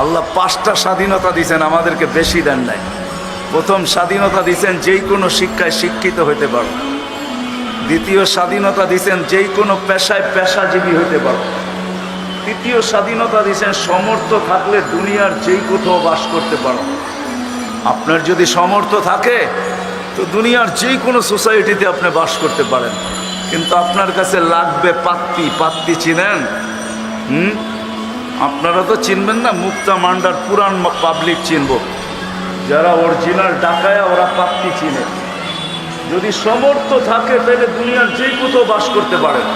আল্লাহ 5টা স্বাধীনতা দিয়েছেন, আমাদেরকে বেশি দেন নাই। প্রথম স্বাধীনতা দিয়েছেন যেই কোনো শিক্ষায় শিক্ষিত হতে পারো। দ্বিতীয় স্বাধীনতা দিয়েছেন যেই কোনো পেশায় পেশাজীবী হতে পারো। তৃতীয় স্বাধীনতা দিয়েছেন সমর্থ থাকলে দুনিয়ার যেই কোথাও বাস করতে পারো। আপনার যদি সমর্থ থাকে তো দুনিয়ার যেই কোনো সোসাইটিতে আপনি বাস করতে পারেন, কিন্তু আপনার কাছে লাগবে পাত্তি। পাত্তি চিনেন? আপনারা তো চিনবেন না, মুক্তা মান্ডার পুরান পাবলিক চিনব, যারা অরিজিনাল ডাকায়া ওরা পাত্তি চিনে। যদি সমর্থ থাকে তাহলে দুনিয়ার যেই কোথাও বাস করতে পারেন।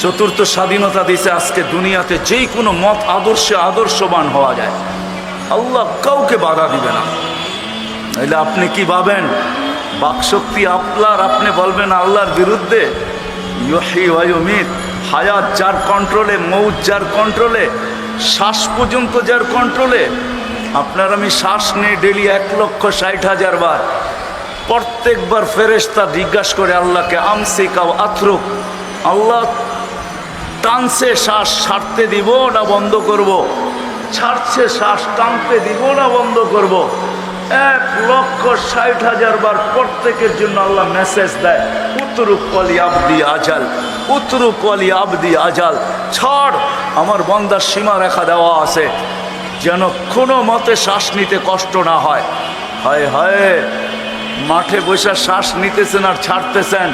চতুর্থ স্বাধীনতা দিয়েছে আজকে দুনিয়াতে যেই কোনো মত আদর্শে আদর্শবান হওয়া যায়, আল্লাহ কাউকে বাধা দিবে না। তাহলে আপনি কি ভাবেন বাকশক্তি আপনার, আপনি বলবেন আল্লাহর বিরুদ্ধে? ইউহয়ী ওয়া ইউমীত, হায়াত যার কন্ট্রোলে, মৌত যার কন্ট্রোলে, শ্বাস পর্যন্ত যার কন্ট্রোলে। আপনার আমি শ্বাস নেই ডেলি 1,60,000 বার। প্রত্যেকবার ফেরেশতা জিজ্ঞাসা করে আল্লাহকে, আমসিক আও আতরুক, আল্লাহ টানছে শ্বাস ছাড়তে দিব না বন্ধ করব, ছাড়ছে শ্বাস টানতে দিব না বন্ধ করব। 1,60,000 বার প্রত্যেকের জন্য আল্লাহ মেসেজ দেয়, উতরুক ওয়ালি আবদি আজাল, উতরুক ওয়ালি আবদি আজাল, ছাড়, আমার বান্দার সীমা রেখা দেওয়া আছে, যেন কোনো মতে শ্বাস নিতে কষ্ট না হয়। হায় হায়, মাঠে বসে শ্বাস নিতেছেন আর ছাড়তেছেন,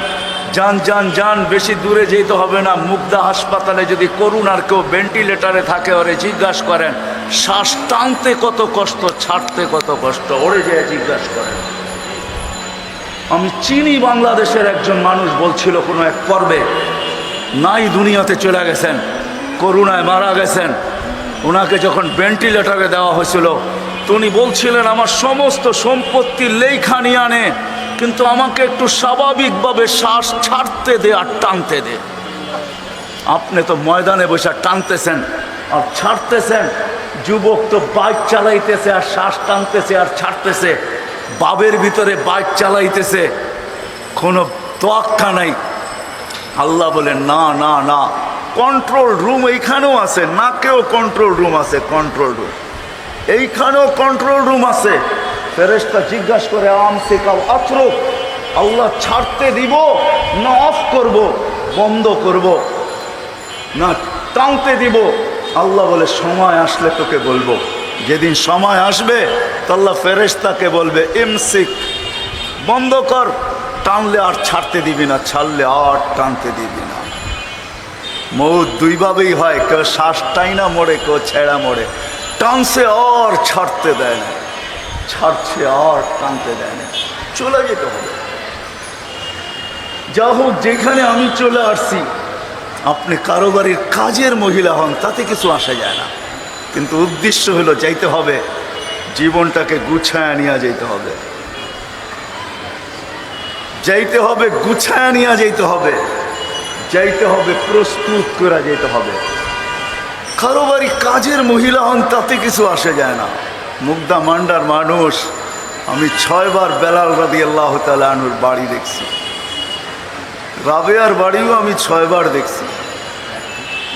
যান যান যান, বেশি দূরে যেতে হবে না। মুগদা হাসপাতালে যদি করুণার কেউ ভেন্টিলেটারে থাকে, ওরে জিজ্ঞাসা করেন শ্বাস টানতে কত কষ্ট, ছাড়তে কত কষ্ট, ওরে যে জিজ্ঞাসা করেন। আমি চিনি বাংলাদেশের একজন মানুষ বলছিল কোনো এক পর্বে, নাই দুনিয়াতে চলে গেছেন, করুণায় মারা গেছেন। ওনাকে যখন ভেন্টিলেটারে দেওয়া হয়েছিল তো উনি বলছিলেন আমার সমস্ত সম্পত্তি লেখা নিয়ে আনে, কিন্তু আমাকে একটু স্বাভাবিকভাবে শ্বাস ছাড়তে দে আর টানতে দে। আপনি তো ময়দানে বসে টানতেছেন আর ছাড়তেছেন, যুবক তো বাইক চালাইতেছে আর শ্বাস টানতেছে আর ছাড়তেছে, বাবের ভিতরে বাইক চালাইতেছে, কোনো তোয়াক্কা নাই। আল্লাহ বলেন না না না, কন্ট্রোল রুম এইখানেও আছে, নাকেও কন্ট্রোল রুম আছে, কন্ট্রোল রুম এইখানেও কন্ট্রোল রুম আছে। ফেরেশতা জিজ্ঞাসা করে আমসিক আও আতরুক, আল্লাহ ছাড়তে দিব না অফ করব, বন্ধ করব, না টানতে দিব? আল্লাহ বলে সময় আসলে তোকে বলবো। যেদিন সময় আসবে তো আল্লাহ ফেরেশতাকে বলবে ইমসিক, বন্ধ কর, টানলে আর ছাড়তে দিবি না, ছাড়লে আর টানতে দিবি না। মৌত দুইভাবেই হয়, কেউ শ্বাস টাইনা মরে, কেউ ছেঁড়া মরে। টানছে আর ছাড়তে দেয় না, ছাড়ছে আর টানতে দেয় না, চলে যেতে হবে। যা হোক, যেখানে আমি চলে আসছি, আপনি কারো বাড়ির কাজের মহিলা হন, তাতে কিছু আসা যায় না, কিন্তু উদ্দেশ্য হলো যাইতে হবে, জীবনটাকে গুছায় নিয়ে যেতে হবে, যাইতে হবে, গুছায় নিয়ে যেতে হবে, যাইতে হবে, প্রস্তুত করে যেতে হবে। কারো বাড়ি কাজের মহিলা হন, তাতে কিছু আসে যায় না। মুগদা মান্ডার মানুষ, আমি 6 বার বেলাল রাদিয়াল্লাহু তাআলা আনহুর বাড়ি দেখছি, রাবেয়ার বাড়িও আমি 6 বার দেখছি।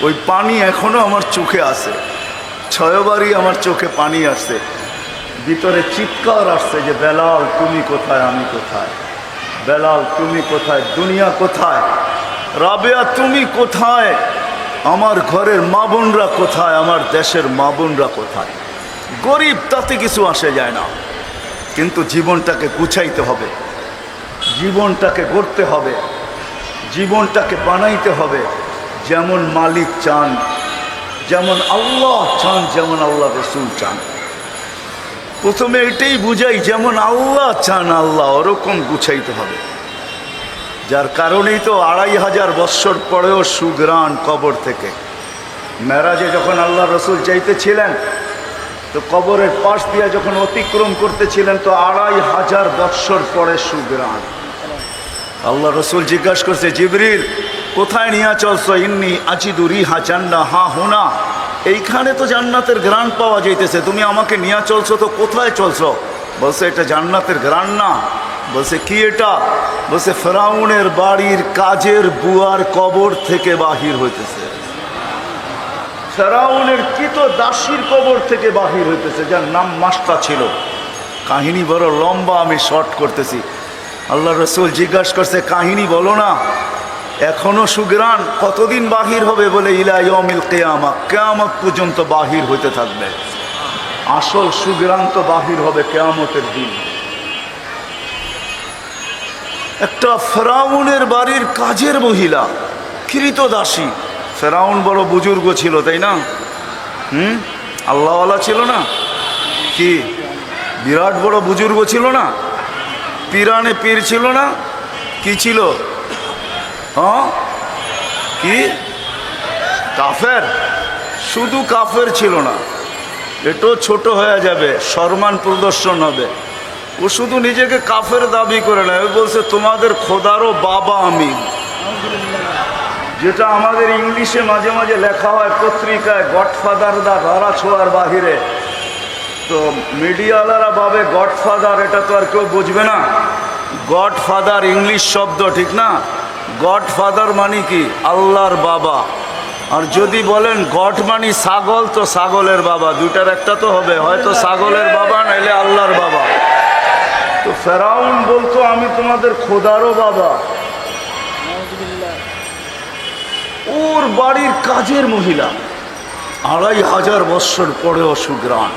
ওই পানি এখনো আমার চোখে আসে, 6 বারই আমার চোখে পানি আসছে, ভিতরে চিৎকার আসছে যে বেলাল তুমি কোথায়, আমি কোথায়, বেলাল তুমি কোথায়, দুনিয়া কোথায়, রাবেয়া তুমি কোথায়, আমার ঘরের মা বোনরা কোথায়, আমার দেশের মা বোনরা কোথায়। গরিব, তাতে কিছু আসে যায় না, কিন্তু জীবনটাকে গুছাইতে হবে, জীবনটাকে গড়তে হবে, জীবনটাকে বানাইতে হবে যেমন মালিক চান, যেমন আল্লাহ চান, যেমন আল্লাহ রসুল চান। প্রথমে এটাই বুঝাই, যেমন আল্লাহ চান আল্লাহ ওরকম গুছাইতে হবে। যার কারণেই তো 2500 বৎসর পরেও সুগ্রাণ কবর থেকে। মেরাজে যখন আল্লাহ রসুল চাইতেছিলেন, তো কবরের পাশ দিয়ে যখন অতিক্রম করতেছিলেন, তো 2500 বৎসর পরে সুগ্রাণ। আল্লাহ রসুল জিজ্ঞাসা করছে, জিবরিল কোথায় নিয়ে চলছো? ইন্নি আজিদু রিহা জান্নাহ হা হুনা, এইখানে তো জান্নাতের ঘ্রাণ পাওয়া যাইতেছে, তুমি আমাকে নিয়ে চলছো তো কোথায় চলছো? বলছে এটা জান্নাতের ঘ্রাণ না। বলছে কি এটা? বলছে ফেরাউনের বাড়ির কাজের বুয়ার কবর থেকে বাহির হইতেছে। ফেরাউনের কৃত দাসীর কবর থেকে বাহির হইতেছে, যার নাম মাস্তা ছিল। কাহিনী বড় লম্বা, আমি শর্ট করতেছি। আল্লাহ রসুল জিজ্ঞাসা করছে, কাহিনী বলো না, এখনো সুগ্রাণ কতদিন বাহির হবে? বলে ইলা ইয়াউমিল কিয়ামা, কিয়ামত পর্যন্ত বাহির হইতে থাকবে। আসল সুগ্রাণ তো বাহির হবে কিয়ামতের দিন। একটা ফেরাউনের বাড়ির কাজের মহিলা, কৃতদাসী। ফেরাউন বড় বুজুর্গ ছিল, তাই না? আল্লাহওয়ালা ছিল না? কি বিরাট বড় বুজুর্গ ছিল না? পিরানে পীর ছিল না? কি ছিল? হ্যাঁ, কি কাফের? শুধু কাফের ছিল না, এটাও ছোট হয়ে যাবে, সম্মান প্রদর্শন হবে। ও শুধু নিজেকে কাফের দাবি করে না, ও বলছে তোমাদের খোদারও বাবা আমি। যেটা আমাদের ইংলিশে মাঝে মাঝে লেখা হয় পত্রিকায়, গডফাদার দা ধরা ছোঁয়ার বাহিরে। তো মিডিয়াওয়ালারা ভাবে গডফাদার, এটা তো আর কেউ বুঝবে না। গডফাদার ইংলিশ শব্দ, ঠিক না? গডফাদার মানে কি? আল্লাহর বাবা। আর যদি বলেন গড মানি ছাগল, তো ছাগলের বাবা। দুইটার একটা তো হবে, হয়তো ছাগলের বাবা নাইলে আল্লাহর বাবা। তো ফেরাউন বলতো আমি তোমাদের খোদারও বাবা। ওর বাড়ির কাজের মহিলা, 2500 বৎসর পরেও সুগ্রাণ।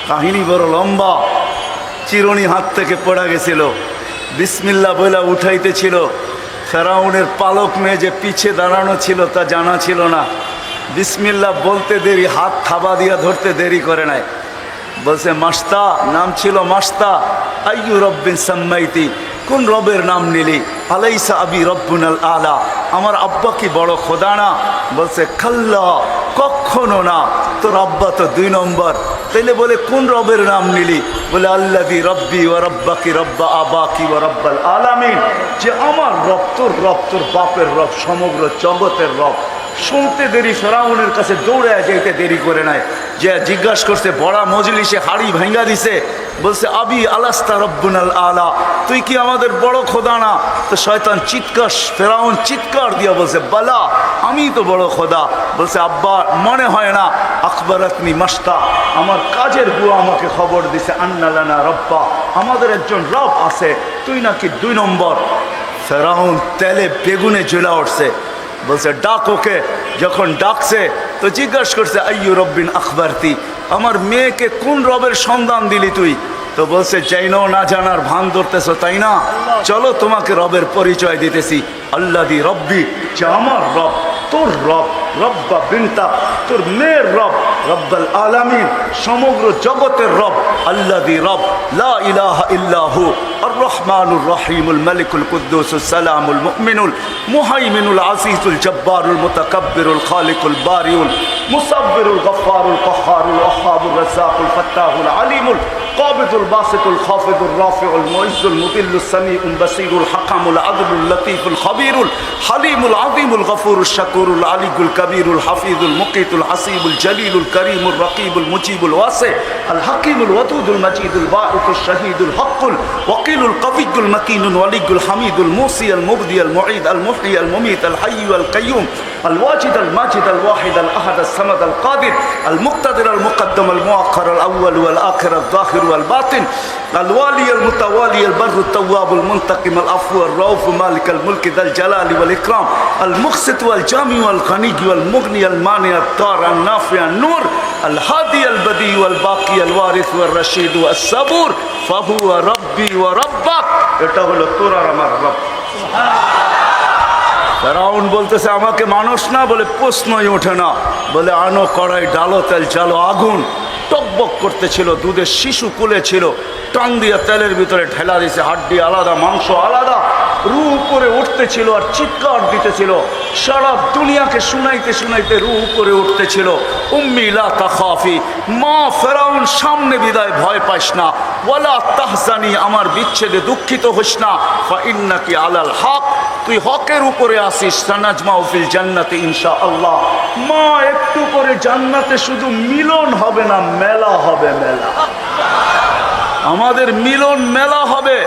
কাহিনী বড় লম্বা। চিরুনি হাত থেকে পড়ে গেছিল, বিসমিল্লাহ বলে উঠাইতেছিল। ফেরাউনের পালক মেয়ে যে পিছে দাঁড়ানো ছিল তা জানা ছিল না। বিসমিল্লাহ বলতে দেরি, হাত থাবা দিয়া ধরতে দেরি করে নাই। বলছে মাস্তা, নাম ছিল মাস্তা। আইয়ু রব্বিন সাম্মাইতি, কোন রবের নাম নিলি? আলাইসা আবি রব্বুনাল আলা, আমার আব্বা কি বড় খোদা না? বলছে খাল্লা, কখনো না, তোর আব্বা তো 2 নম্বর। তাইলে বলে কোন রবের নাম নিলি? বলে আল্লাযী রব্বি ওয়া রব্বাকি রব্বা আবাকি ওয়া রব্বাল আলামিন, যে আমার রব তোর রব, তোর বাপের রব, সমগ্র জগতের রব। শুনতে দেরি, ফেরাউনের কাছে দৌড়ে যেতে দেরি করে নাই। যে জিজ্ঞাসা করছে, বড়া মজলিসে হাড়ি ভাঙ্গা দিছে। বলছে আবি আলাস্তা রব্বুনাল আলা, তুই কি আমাদের বড় খোদা না? তো শয়তান চিৎকার, ফেরাউন চিৎকার দিয়া বলছে বালা, আমি তো বড় খোদা। বলছে আব্বা মনে হয় না। আখবারাতনি মাস্তা, আমার কাজের বুয়া আমাকে খবর দিছে, আন্না লানা রব্বা, আমাদের একজন রব আছে, তুই নাকি 2 নম্বর। ফেরাউন তেলে বেগুনে জ্বলা উঠছে। বলছে ডাক ওকে। যখন ডাকছে তো জিজ্ঞাসা করছে আইয়ু রব্বিন আখবারতি, আমার মেয়েকে কোন রবের সন্ধান দিলি তুই? তো বলছে জাইনাও না জানার ভান ধরতেছ তাই না? চলো তোমাকে রবের পরিচয় দিতেছি। আল্লাযী রব্বি, যে আমার রব, তোর রব, রব্বা বিনতা, তোর মেয়ের রব, রব্বাল আলামিন, সমগ্র জগতের রব। আল্লাযী রব লা ইলাহা ইল্লাহু আর রহমানুর রহিমুল মালিকুল কুদ্দুসুস সালামুল মুমিনুল মুহাইমিনুল আজিজুল জব্বারুল মুতাকাব্বিরুল খালিকুল বারিউল মুসাব্বিরুল গফফারুল কাহ্হারুল ওয়াহ্হাবুর রাজ্জাকুল ফাত্তাহুল আলিমুল কাবিদুল বাসিতুল খাফিদুর রাফিউল মুইজ্জুল মুদিল্লুস সামিউল বাসীরুল হাকামুল আদলুল লতীফুল খবীরুল হালিমুল আযীমুল গফুরুশ শাকুরুল আলিকুল কবীরুল হাফিজুল মুকিতুল হাসিবুল জলিলুল করিমুল রকিবুল মুজিবুল ওয়াসি আল হাকিমুল ওয়াদুদুল মাজিদুল বাঈতুশ শাহীদুল হকুল ওয়াকিলুল কবিয়ুল মাকিনুল ওয়ালিয়ুল হামিদুল মুসি আল মুবদি আল মুঈদ আল মুহয়ি আল মুমীত আল হাইয়্যু আল কাইয়্যুম الواجد الماجد الواحد الأحد الصمد القادر المقتدر المقدم المؤخر الأول والآخر الظاهر والباطن الوالي المتوالي البر التواب المنتقم العفو الرؤوف مالك الملك ذا الجلال والإكرام المقسط والجامع والغني والمغني المانع الضار النافع النور الهادي البديع والباقي الوارث والرشيد والصبور فهو ربي وربك এটা হলো তোর আর আমার রব। ফেরাউন বলতেছে আমাকে মানুষ না? বলে প্রশ্নই ওঠে না। বলে আনো কড়াই, ডালো তেল, জ্বালো আগুন। টকবক করতেছিল, দুধের শিশু কোলে ছিল, টান দিয়ে তেলের ভিতরে ঢেলা দিয়েছে। হাড্ডি আলাদা, মাংস আলাদা, রু উপরে উঠতেছিল আর চিৎকার দিতেছিল। সারা দুনিয়াকে শুনাইতে শুনাইতে রু উপরে উঠতেছিল। উম্মি লা তাখাফি, মা ফেরাউন সামনে বিদায়, ভয় পাইস না। ওয়ালা তাহজানি, আমার বিচ্ছেদে দুঃখিত হোস না। ফা ইন্নাকি আলাল হক, তুই হকের উপরে আসিস। সানাজমাউ ফিল জান্নাতি ইনশাআল্লাহ। মা একটু করে জান্নাতে শুধু মিলন হবে না, মেলা হবে, মেলা। আমাদের মিলন মেলা হবে।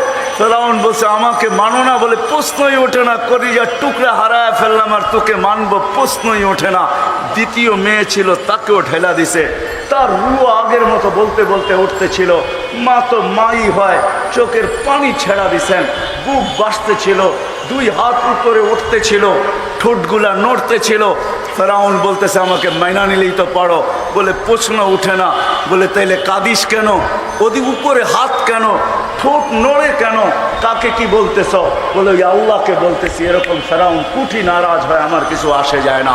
ফেরাউন বলছে আমাকে মানো না বলে প্রশ্নই ওঠে না, কলিজার টুকরা হারায় ফেললাম আর তোকে মানবো, প্রশ্নই ওঠে না। দ্বিতীয় মেয়ে ছিল, তাকেও ঢেলা দিছে। তার রুহ আগের মতো বলতে বলতে উঠতেছিল, মা তো মাই হয়। চোখের পানি ছেড়া দিছেন, বুক বাসতেছিল, দুই হাত উপরে উঠতেছিল, ঠোঁটগুলা নড়তেছিল। ফেরাউন বলতেছে আমাকে মাইনা নিলেই তো পারো, বলে প্রশ্ন উঠে না। বলে তাইলে কাঁদিস কেন? ওদিক উপরে হাত কেন? ঠোঁট নড়ে কেন? কাকে কি বলতেছ? বলে ওই আল্লাহকে বলতেছি। এরকম ফেরাউন কুঠি নারাজ হয়, আমার কিছু আসে যায় না।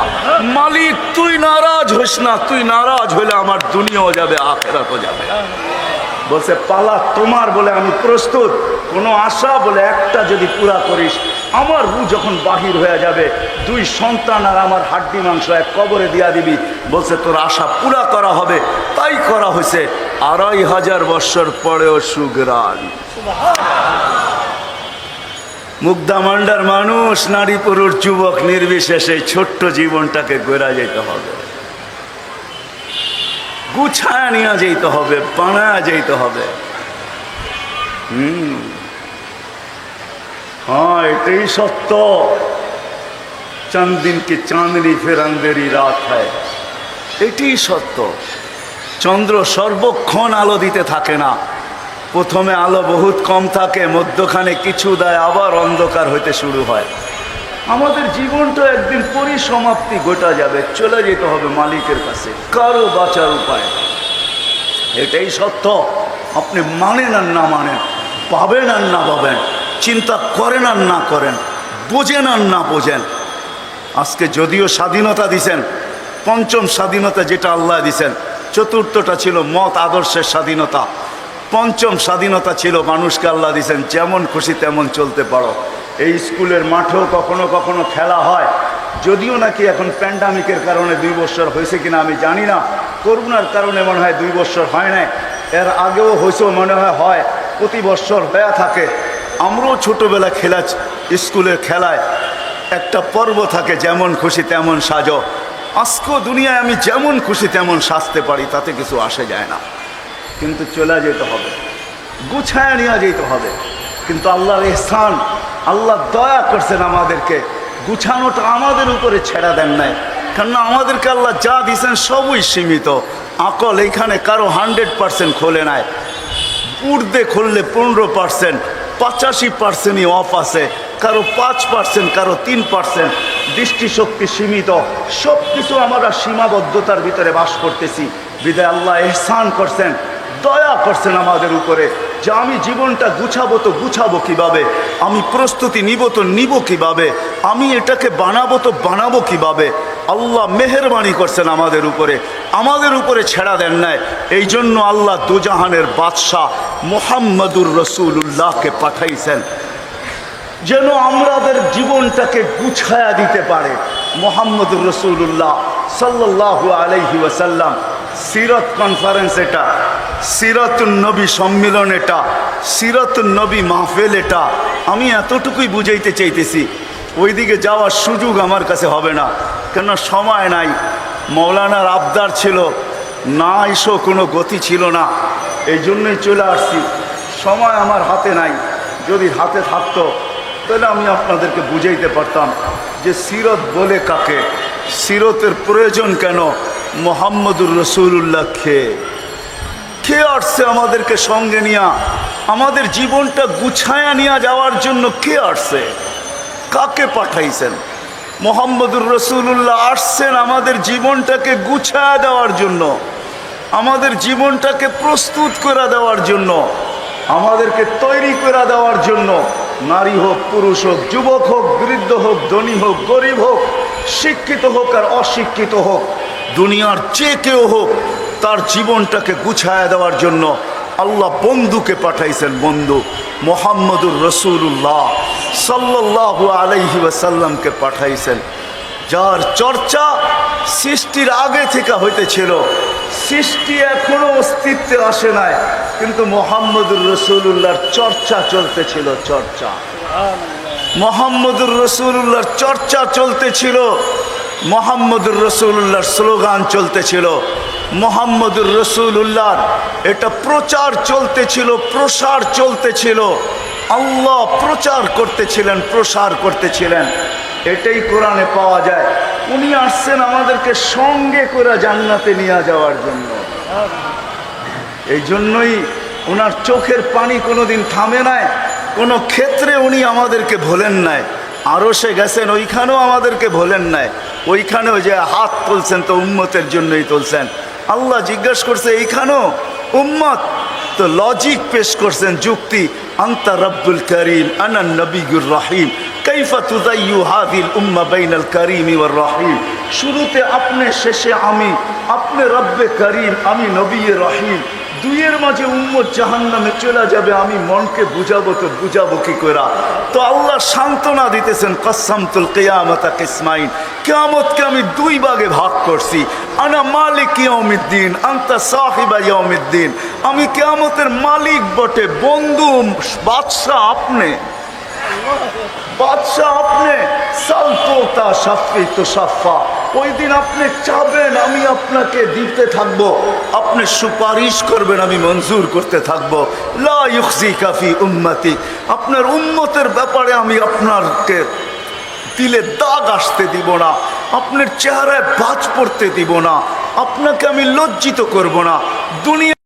মালিক তুই নারাজ হইস না, তুই নারাজ হইলে আমার দুনিয়াও যাবে, আখিরাতও যাবে। বলছে পালা তোমার, বলে আমি প্রস্তুত। কোনো আশা বলে একটা যদি পুরা করিস, আমার রু যখন বাহির হয়ে যাবে, দুই সন্তান আর আমার হাড্ডি মাংস এক কবরে দিয়া দিবি। বলছে তোর আশা পুরা করা হবে। তাই করা হয়েছে। 2500 বৎসর পরেও সুগ্রাণ। মুগ্ধামান্ডার মানুষ, নারী পুরুষ যুবক নির্বিশেষে ছোট্ট জীবনটাকে গড়া যেতে হবে, গুছায় নিয়ে যেতে হবে, বানায় যেতে হবে। हाँ এটাই সত্য। চাঁদ দিন কি চাঁদনি ফের अंधेरी রাত হয়, এটাই সত্য। চন্দ্র সর্বক্ষণ আলো দিতে থাকে না। প্রথমে আলো বহুত কম থাকে, মধ্যখানে কিছু দেয়, আবার অন্ধকার হইতে শুরু হয়। আমাদের জীবনটা একদিন পরিসমাপ্তি ঘটা যাবে, চলে যেতে হবে মালিকের কাছে, কারো বাঁচার উপায়। এটাই সত্য। আপনি মানেন আর না মানেন, পাবেন আর না পাবেন, চিন্তা করেন আর না করেন, বোঝেন আর না বোঝেন। আজকে যদিও স্বাধীনতা দিছেন, পঞ্চম স্বাধীনতা যেটা আল্লাহ দিছেন, চতুর্থটা ছিল মত আদর্শের স্বাধীনতা, পঞ্চম স্বাধীনতা ছিল মানুষকে আল্লাহ দিছেন যেমন খুশি তেমন চলতে পারো। এই স্কুলের মাঠেও কখনো কখনো খেলা হয়, যদিও নাকি এখন প্যান্ডামিকের কারণে 2 বছর হয়েছে কিনা আমি জানি না, করোনার কারণে মনে হয় 2 বছর হয় নাই, এর আগেও হয়েছেও মনে হয় প্রতি বছর হয়ে থাকে। আমরাও ছোটোবেলা খেলা, স্কুলের খেলায় একটা পর্ব থাকে, যেমন খুশি তেমন সাজো। আজকেও দুনিয়ায় আমি যেমন খুশি তেমন সাজতে পারি, তাতে কিছু আসে যায় না। কিন্তু চলে যেতে হবে, গুছায় নিয়ে যেতে হবে। কিন্তু আল্লাহর ইহসান, আল্লাহ দয়া করছেন আমাদেরকে, গুছানোটা আমাদের উপরে ছেড়া দেন নাই। কেননা আমাদেরকে আল্লাহ যা দিয়েছেন সবই সীমিত। আকল এইখানে কারো 100% খোলে নাই, উর্দে খুললে 15%, 85%ই অফ আছে, কারো 5%, কারো 3%। দৃষ্টিশক্তি সীমিত, সব কিছু আমরা সীমাবদ্ধতার ভিতরে বাস করতেছি। বিদায় আল্লাহ ইহসান করছেন, দয়া করছেন আমাদের উপরে, যে আমি জীবনটা গুছাবো তো গুছাবো কিভাবে, আমি প্রস্তুতি নিব তো নিব কিভাবে, আমি এটাকে বানাবো তো বানাবো কিভাবে। আল্লাহ মেহেরবানি করছেন আমাদের উপরে ছেড়া দেন নাই। এই জন্য আল্লাহ দুজাহানের বাদশাহ মুহাম্মদুর রাসূলুল্লাহকে পাঠাইছেন, যেন আমাদের জীবনটাকে গুছায়া দিতে পারে। মুহাম্মদুর রাসূলুল্লাহ সাল্লাল্লাহু আলাইহি ওয়াসাল্লাম, সিরাত কনফারেন্স এটা, সিরাতুন নবী সম্মেলন এটা, সিরাতুন নবী মাহফিল এটা। আমি এতটুকুই বুঝাইতে চাইতেছি, ওইদিকে যাওয়ার সুযোগ আমার কাছে হবে না, কেন সময় নাই। মৌলানার আবদার ছিল, না এসো কোনো গতি ছিল না, এই জন্যই চলে আসছি। সময় আমার হাতে নাই, যদি হাতে থাকতো তাহলে আমি আপনাদেরকে বুঝাইতে পারতাম যে সিরত বলে কাকে, সিরতের প্রয়োজন কেন, মুহাম্মদুর রাসূলুল্লাহ কে আসছে আমাদেরকে সঙ্গে নিয়ে, আমাদের জীবনটা গুছায়া নিয়ে যাওয়ার জন্য কে আসছে, কাকে পাঠাইছেন। মুহাম্মদুর রাসূলুল্লাহ আসছেন আমাদের জীবনটাকে গুছায়া দেওয়ার জন্য, আমাদের জীবনটাকে প্রস্তুত করে দেওয়ার জন্য, আমাদেরকে তৈরি করে দেওয়ার জন্য। নারী হোক, পুরুষ হোক, যুবক হোক, বৃদ্ধ হোক, ধনী হোক, গরিব হোক, শিক্ষিত হোক আর অশিক্ষিত হোক, দুনিয়ার যে কেউ হোক, তার জীবনটাকে গুছায়া দেওয়ার জন্য আল্লাহ বন্ধুকে পাঠাইছেন। বন্ধু মুহাম্মদুর রাসূলুল্লাহ সাল্লাল্লাহু আলাইহি ওয়াসাল্লামকে পাঠাইছেন, যার চর্চা সৃষ্টির আগে থেকে হইতেছিল। সৃষ্টি এখনো অস্তিত্বে আসে নাই, কিন্তু মুহাম্মদুর রাসূলুল্লাহর চর্চা চলতেছিল। চর্চা, মুহাম্মদুর রাসূলুল্লাহর চর্চা চলতেছিল, মুহাম্মদুর রাসূলুল্লাহর স্লোগান চলতেছিল, মুহাম্মদুর রাসূলুল্লাহর এটা প্রচার চলতেছিল, প্রসার চলতেছিল। আল্লাহ প্রচার করতেছিলেন, প্রসার করতেছিলেন। এটাই কোরআনে পাওয়া যায়। উনি আসছেন আমাদেরকে সঙ্গে করে জান্নাতে নিয়ে যাওয়ার জন্য। এই জন্যই ওনার চোখের পানি কোনোদিন থামে নাই, কোনো ক্ষেত্রে উনি আমাদেরকে ভোলেন নাই। আরও সে গেছেন, ওইখানেও আমাদেরকে ভোলেন নাই। ওইখানেও যে হাত তুলছেন তো উম্মতের জন্যই তুলছেন। আল্লাহ জিজ্ঞাসা করছে এইখানেও উম্মত, তো লজিক পেশ করছেন, যুক্তি। আনতা রব্বুল করিম আনা নবিয়ুর রহিম কাইফা তুদাইয়ু হাযিল উম্মাহ বাইনাল করিম ওয়ার রহিম। শুরুতে আপনি, শেষে আমি। আপনি রব্বে করিম, আমি নবী রহিম। দুইয়ের মাঝে উম্মত জাহান্নামে চলে যাবে, আমি মনকে বুঝাবো তো বুঝাবো কি করে? তো আল্লাহ সান্ত্বনা দিতেছেন, কসসামতুল কিয়ামাতা কিসমাইন, কিয়ামতকে আমি দুই ভাগে ভাগ করছি। আনা মালিক ইয়াউমিদ্দিন আনতা সাহিবা ইয়াউমিদ্দিন। আমি কিয়ামতের মালিক বটে, বন্ধু বাদশাহ আপনি, বাদশাহ আপনি। সালতোতা শাফি তো সাফা, ওই দিন আপনি চাবেন, আমি আপনাকে দিতে থাকবো, আপনি সুপারিশ করবেন, আমি মঞ্জুর করতে থাকবো। লা ইউখজিকা ফি উম্মতি, আপনার উম্মতের ব্যাপারে আমি আপনাকে দিলে দাগ আসতে দিব না, আপনার চেহারায় বাজ পড়তে দিব না, আপনাকে আমি লজ্জিত করব না। দুনিয়া